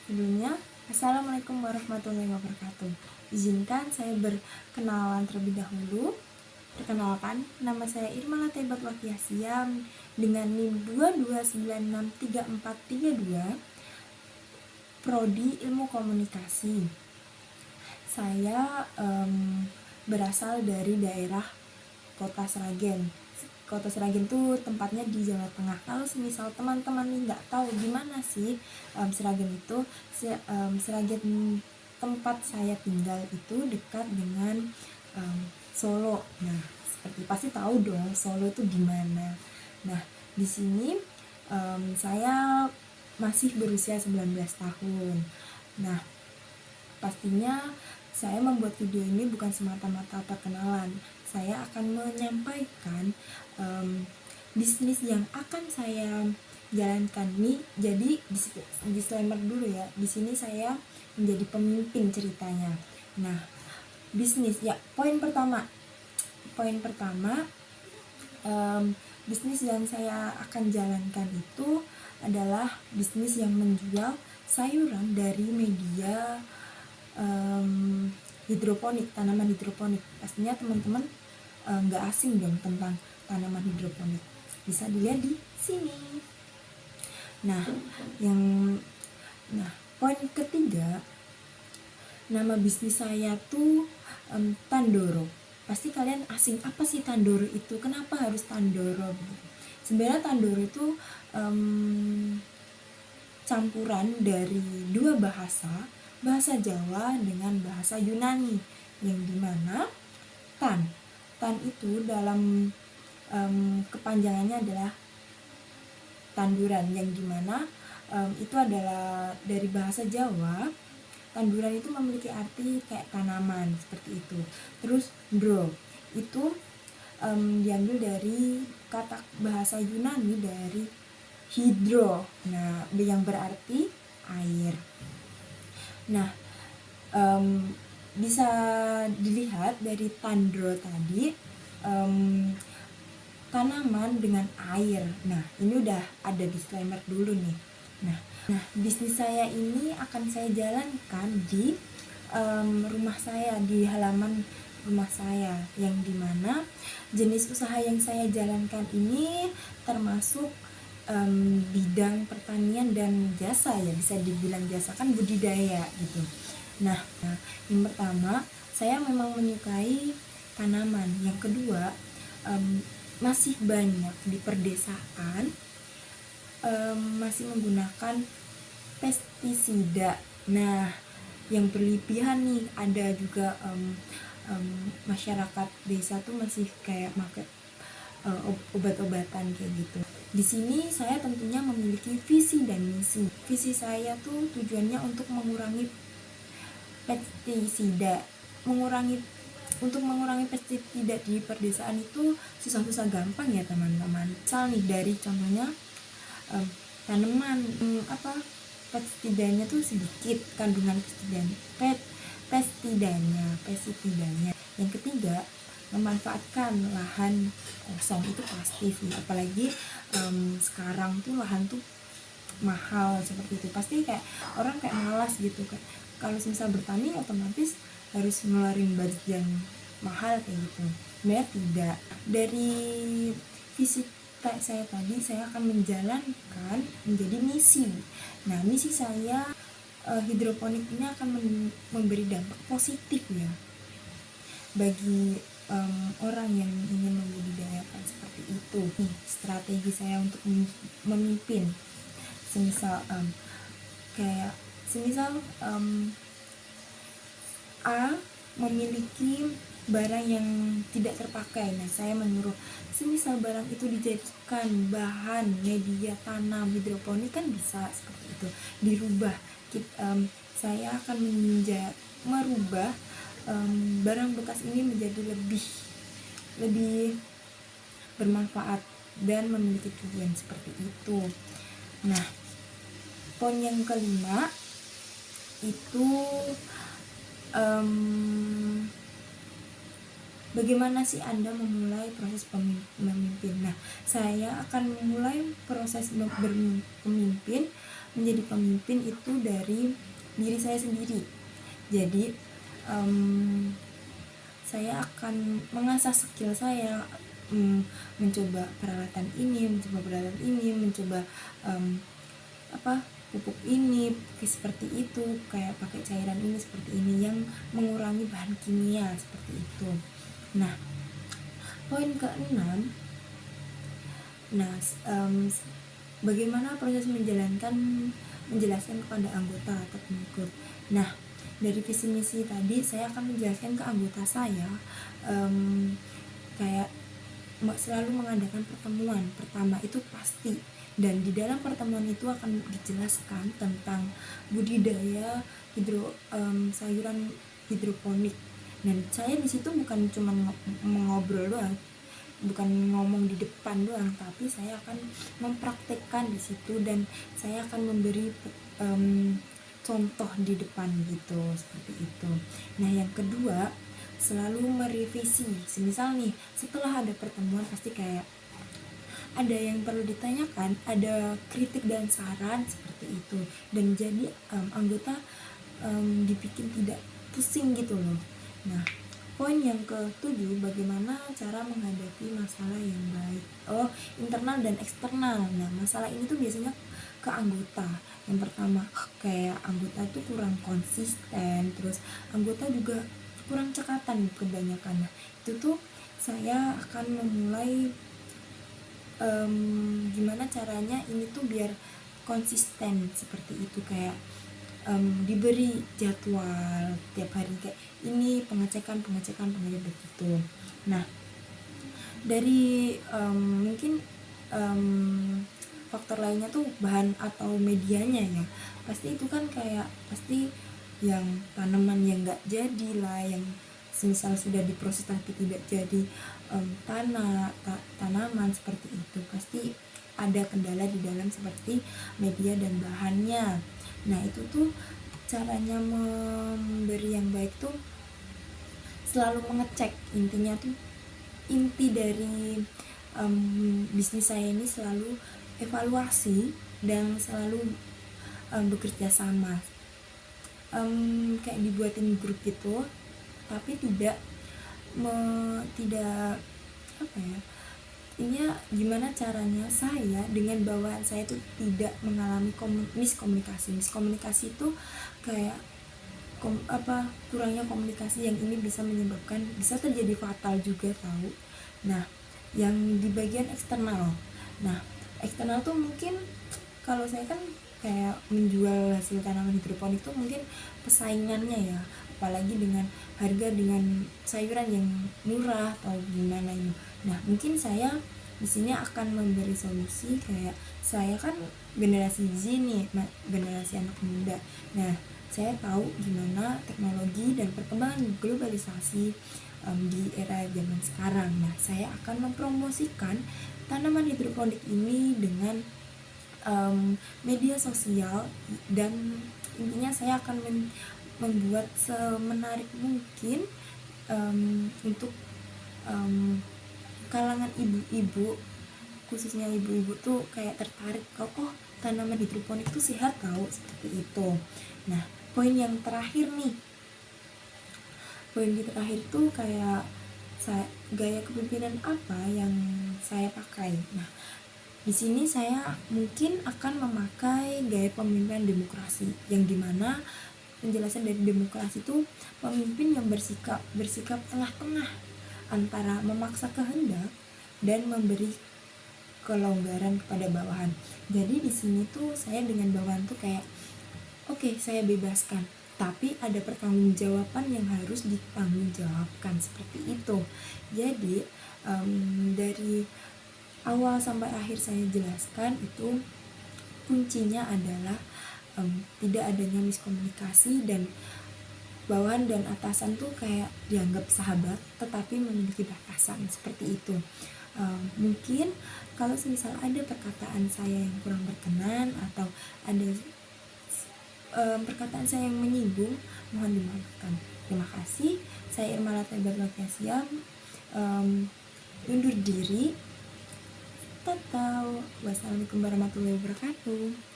Sebelumnya, Assalamualaikum warahmatullahi wabarakatuh. Izinkan saya berkenalan terlebih dahulu. Perkenalkan, nama saya Irma Lataibat Wakiasiam dengan NIM 22963432, Prodi Ilmu Komunikasi. Saya berasal dari daerah Kota Sragen. Kota Sragen tuh tempatnya di Jawa Tengah. Kalau misal teman-teman nih nggak tahu di mana sih Sragen itu, Sragen tempat saya tinggal itu dekat dengan Solo. Nah, seperti pasti tahu dong Solo itu di mana. Nah, di sini saya masih berusia 19 tahun. Nah, pastinya saya membuat video ini bukan semata-mata perkenalan. Saya akan menyampaikan bisnis yang akan saya jalankan nih. Jadi disclaimer dulu ya. Di sini saya menjadi pemimpin ceritanya. Nah, bisnis ya. Poin pertama, bisnis yang saya akan jalankan itu adalah bisnis yang menjual sayuran dari media hidroponik, tanaman hidroponik. Pastinya teman-teman nggak asing dong tentang tanaman hidroponik. Bisa dilihat di sini. Nah, poin ketiga, nama bisnis saya tuh Tandoro. Pasti kalian asing, apa sih Tandoro itu? Kenapa harus Tandoro? Sebenarnya Tandoro itu campuran dari dua bahasa Jawa dengan bahasa Yunani, yang dimana tan itu dalam kepanjangannya adalah tanduran, yang dimana itu adalah dari bahasa Jawa. Tanduran itu memiliki arti kayak tanaman seperti itu. Terus dro itu diambil dari kata bahasa Yunani dari hidro, nah yang berarti air. Nah, bisa dilihat dari Tandro tadi, tanaman dengan air. Nah, ini udah ada disclaimer dulu nih. Nah, bisnis saya ini akan saya jalankan di rumah saya, di halaman rumah saya, yang dimana jenis usaha yang saya jalankan ini termasuk bidang pertanian dan jasa ya, bisa dibilang jasa, kan budidaya gitu. Nah, yang pertama, saya memang menyukai tanaman. Yang kedua, masih banyak di perdesaan masih menggunakan pestisida. Nah, yang berlebihan nih, ada juga masyarakat desa tuh masih kayak pakai obat-obatan kayak gitu. Di sini saya tentunya memiliki visi dan misi. Visi saya tuh tujuannya untuk mengurangi pestisida. Untuk mengurangi pestisida di perdesaan itu susah-susah gampang ya teman-teman. Misal nih dari contohnya tanaman pestisidanya tuh sedikit, kandungan pestisidanya. Yang ketiga, memanfaatkan lahan kosong itu pasti sih, apalagi sekarang tuh lahan tuh mahal seperti itu. Pasti kayak orang kayak malas gitu kan, kalau misal bertani otomatis harus ngeluarin budget yang mahal kayak gitu. Sebenarnya tidak. Dari visi saya tadi, saya akan menjalankan menjadi misi. Nah, misi saya hidroponik ini akan memberi dampak positif ya bagi orang yang ingin membudidayakan seperti itu. Strategi saya untuk memimpin, semisal A memiliki barang yang tidak terpakai. Nah, saya menyuruh semisal barang itu dijadikan bahan media tanam hidroponik, kan bisa seperti itu dirubah. Saya akan merubah barang bekas ini menjadi lebih bermanfaat dan memiliki tujuan seperti itu. Nah, poin yang kelima itu bagaimana sih Anda memulai proses memimpin. Nah, saya akan memulai proses berpemimpin menjadi pemimpin itu dari diri saya sendiri. Jadi saya akan mengasah skill saya, mencoba peralatan ini, mencoba pupuk ini seperti itu, kayak pakai cairan ini seperti ini yang mengurangi bahan kimia seperti itu. Nah, poin keenam, bagaimana proses menjelaskan kepada anggota atau pengikut. Nah, dari visi misi tadi saya akan menjelaskan ke anggota saya, kayak selalu mengadakan pertemuan pertama itu pasti, dan di dalam pertemuan itu akan dijelaskan tentang budidaya sayuran hidroponik. Dan saya di situ bukan cuma mengobrol doang, bukan ngomong di depan doang, tapi saya akan mempraktekkan di situ dan saya akan memberi contoh di depan gitu, seperti itu. Nah, yang kedua, selalu merevisi. Semisal nih, setelah ada pertemuan pasti kayak ada yang perlu ditanyakan, ada kritik dan saran seperti itu, dan jadi anggota dibikin tidak pusing gitu loh. Nah, poin yang ke-7, bagaimana cara menghadapi masalah yang baik. Internal dan eksternal. Nah, masalah ini tuh biasanya ke anggota. Yang pertama, kayak anggota tuh kurang konsisten, terus anggota juga kurang cekatan kebanyakan. Nah, itu tuh saya akan memulai gimana caranya ini tuh biar konsisten seperti itu, kayak diberi jadwal tiap hari kayak ini pengecekan begitu. Nah, dari mungkin faktor lainnya tuh bahan atau medianya ya, pasti itu kan kayak pasti yang tanaman yang nggak jadi lah, yang semisal sudah diproses tapi tidak jadi tanaman seperti itu, pasti ada kendala di dalam seperti media dan bahannya. Nah, itu tuh caranya memberi yang baik tuh selalu mengecek. Intinya tuh, inti dari bisnis saya ini selalu evaluasi dan selalu bekerja sama, kayak dibuatin grup gitu, tapi tidak ini gimana caranya saya dengan bawahan saya tuh tidak mengalami miskomunikasi itu kayak kurangnya komunikasi yang ini bisa terjadi fatal juga tahu. Nah, yang di bagian eksternal, eksternal tuh mungkin kalau saya kan kayak menjual hasil tanaman hidroponik tuh mungkin persaingannya ya, apalagi dengan harga dengan sayuran yang murah atau gimana ini. Nah, mungkin saya di sini akan memberi solusi, kayak saya kan generasi Z nih, generasi anak muda. Nah, saya tahu gimana teknologi dan perkembangan globalisasi di era zaman sekarang. Nah, saya akan mempromosikan tanaman hidroponik ini dengan media sosial, dan intinya saya akan membuat semenarik mungkin untuk kalangan ibu-ibu, khususnya ibu-ibu tuh kayak tertarik kalau tanaman hidroponik tuh sehat tahu, seperti itu. Nah, poin yang terakhir tuh kayak gaya kepemimpinan apa yang saya pakai. Nah, di sini saya mungkin akan memakai gaya pemimpinan demokrasi, yang dimana penjelasan dari demokrasi itu pemimpin yang bersikap tengah-tengah antara memaksa kehendak dan memberi kelonggaran kepada bawahan. Jadi di sini tuh saya dengan bawahan tuh kayak oke, saya bebaskan, tapi ada pertanggungjawaban yang harus ditanggungjawabkan, seperti itu. Jadi dari awal sampai akhir saya jelaskan itu kuncinya adalah tidak adanya miskomunikasi, dan bawahan dan atasan tuh kayak dianggap sahabat tetapi memiliki batasan, seperti itu. Mungkin kalau semisal ada perkataan saya yang kurang berkenan atau ada perkataan saya yang menyinggung, mohon dimaafkan. Terima kasih. Saya Irma Lataibat Siam, undur diri. Wassalamualaikum warahmatullahi wabarakatuh.